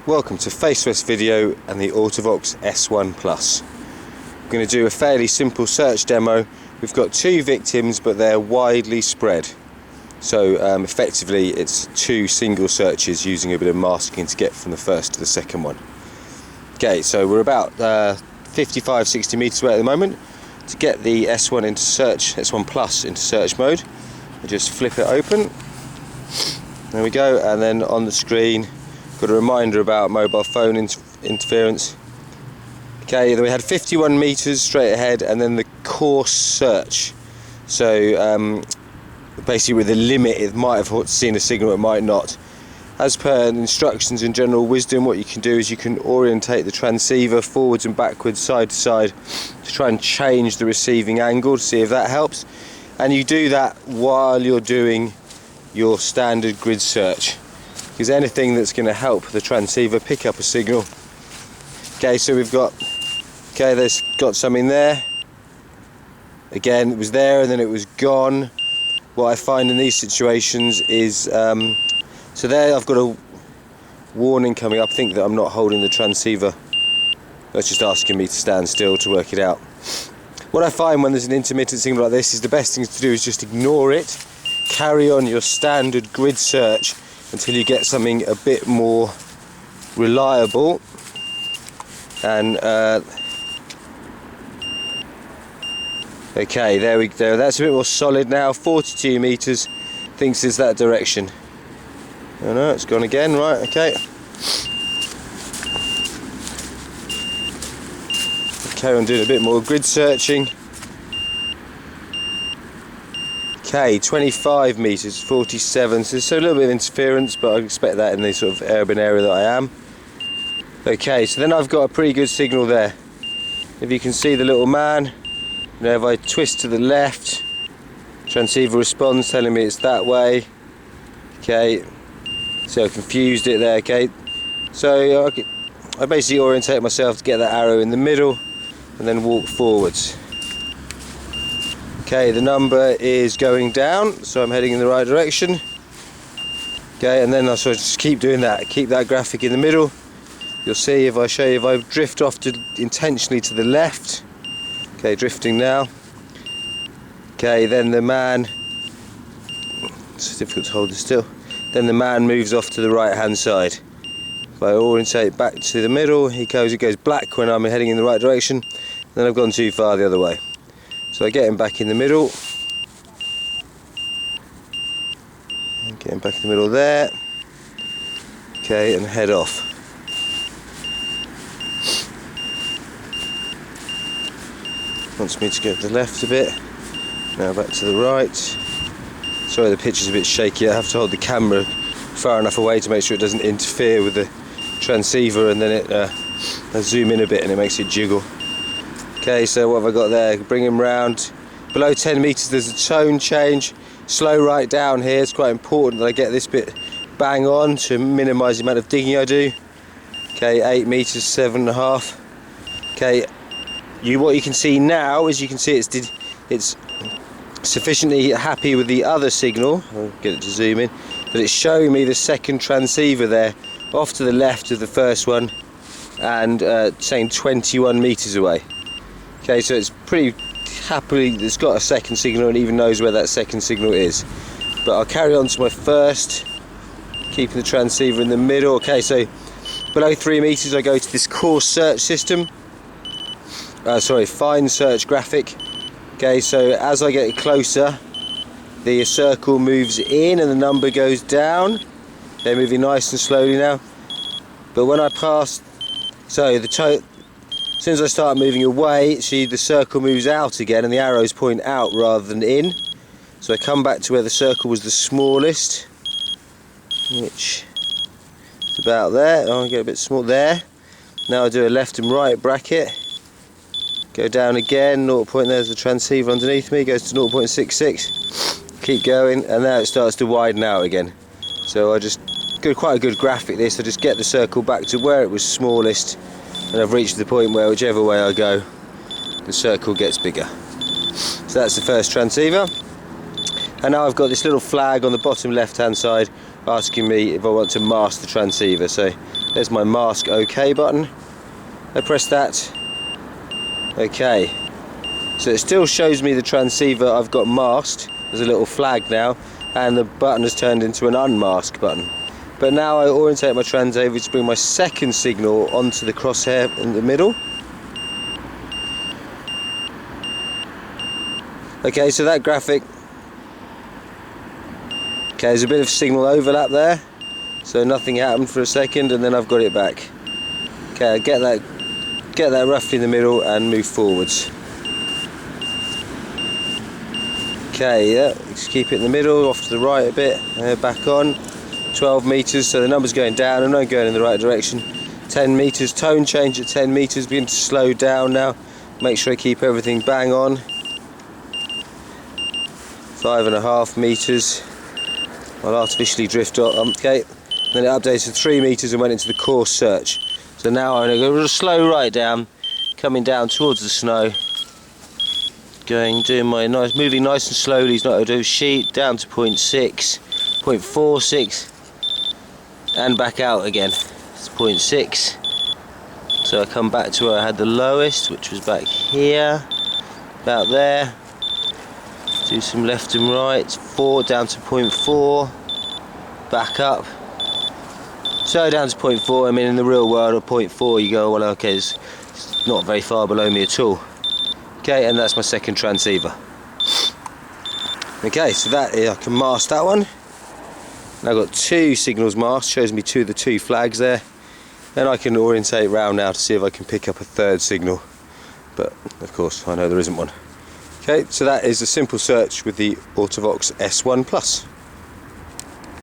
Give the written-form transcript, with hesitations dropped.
Welcome to FaceWest Video and the Autovox S1 Plus. I'm going to do a fairly simple search demo. We've got two victims, but they're widely spread. So effectively it's two single searches using a bit of masking to get from the first to the second one. Okay, so we're about 55-60 meters away at the moment. To get the S1 into search, S1 Plus into search mode, I just flip it open. There we go, and then on the screen got a reminder about mobile phone interference. Okay, then we had 51 meters straight ahead, and then the course search. So basically with the limit, it might have seen a signal, it might not. As per instructions and general wisdom, what you can do is you can orientate the transceiver forwards and backwards, side to side, to try and change the receiving angle to see if that helps. And you do that while you're doing your standard grid search, because anything that's going to help the transceiver pick up a signal. Okay, so we've got, okay, there's got something there. Again, it was there and then it was gone. What I find in these situations is, so there I've got a warning coming up. I think that I'm not holding the transceiver. That's just asking me to stand still to work it out. What I find when there's an intermittent signal like this is the best thing to do is just ignore it. Carry on your standard grid search until you get something a bit more reliable. And okay, there we go. That's a bit more solid now. 42 meters. Thinks it's that direction. Oh no, it's gone again. Right. Okay. Carry on doing a bit more grid searching. Okay, 25 meters, 47, so a little bit of interference, but I expect that in the sort of urban area that I am. Okay, so then I've got a pretty good signal there. If you can see the little man, you know, if I twist to the left, transceiver responds telling me it's that way. Okay, so I confused it there. Okay, so I basically orientate myself to get that arrow in the middle and then walk forwards. Okay, the number is going down, so I'm heading in the right direction. Okay, and then I sort of just keep doing that, keep that graphic in the middle. You'll see if I show you, if I drift off intentionally to the left. Okay, drifting now. Okay, then the man, it's difficult to hold it still. Then the man moves off to the right hand side. If I orientate back to the middle, it goes black when I'm heading in the right direction. Then I've gone too far the other way. So I get him back in the middle. Get him back in the middle there. Okay, and head off. Wants me to go to the left a bit. Now back to the right. Sorry, the picture's a bit shaky. I have to hold the camera far enough away to make sure it doesn't interfere with the transceiver, and then I zoom in a bit and it makes it jiggle. Okay, so what have I got there? Bring him round. Below 10 meters there's a tone change. Slow right down here. It's quite important that I get this bit bang on to minimise the amount of digging I do. Okay, 8 meters, 7.5. Okay, what you can see now is, you can see it's sufficiently happy with the other signal. I'll get it to zoom in. But it's showing me the second transceiver there, off to the left of the first one, and saying 21 meters away. Okay, so it's pretty happily, it's got a second signal and even knows where that second signal is. But I'll carry on to my first, keeping the transceiver in the middle. Okay, so below 3 meters I go to this course search system. Fine search graphic. Okay, so as I get closer, the circle moves in and the number goes down. They're moving nice and slowly now. But when I pass, as soon as I start moving away, see the circle moves out again and the arrows point out rather than in. So I come back to where the circle was the smallest, which is about there. Oh, I get a bit small there. Now I do a left and right bracket. Go down again, 0. There's the transceiver underneath me, goes to 0.66. Keep going, and now it starts to widen out again. So I just quite a good graphic this. I just get the circle back to where it was smallest. And I've reached the point where whichever way I go, the circle gets bigger. So that's the first transceiver. And now I've got this little flag on the bottom left hand side asking me if I want to mask the transceiver. So there's my mask OK button. I press that. OK. So it still shows me the transceiver I've got masked. There's a little flag now, and the button has turned into an unmask button. But now I orientate my transceiver to bring my second signal onto the crosshair in the middle. Okay, so that graphic, okay, there's a bit of signal overlap there, so nothing happened for a second, and then I've got it back. Okay, I get that roughly in the middle and move forwards. Okay, yeah, just keep it in the middle, off to the right a bit, back on. 12 meters, so the number's going down, I'm not going in the right direction. 10 meters, tone change at 10 meters, begin to slow down now. Make sure I keep everything bang on. 5.5 meters. I'll artificially drift up. Okay, then it updated to 3 meters and went into the course search. So now I'm going to go slow right down, coming down towards the snow. Doing my nice, moving nice and slowly. It's not going to do sheet down to 0.6, 0.46, and back out again. It's 0.6. So I come back to where I had the lowest, which was back here, about there. Do some left and right, 4 down to 0.4, back up. So down to 0.4, I mean in the real world at 0.4 you go, well okay, it's not very far below me at all. Okay, and that's my second transceiver. Okay, so that I can mask that one. Now I've got 2 signals masked, shows me the two flags there. Then I can orientate round now to see if I can pick up a third signal. But of course I know there isn't one. Okay, so that is a simple search with the Autovox S1 Plus.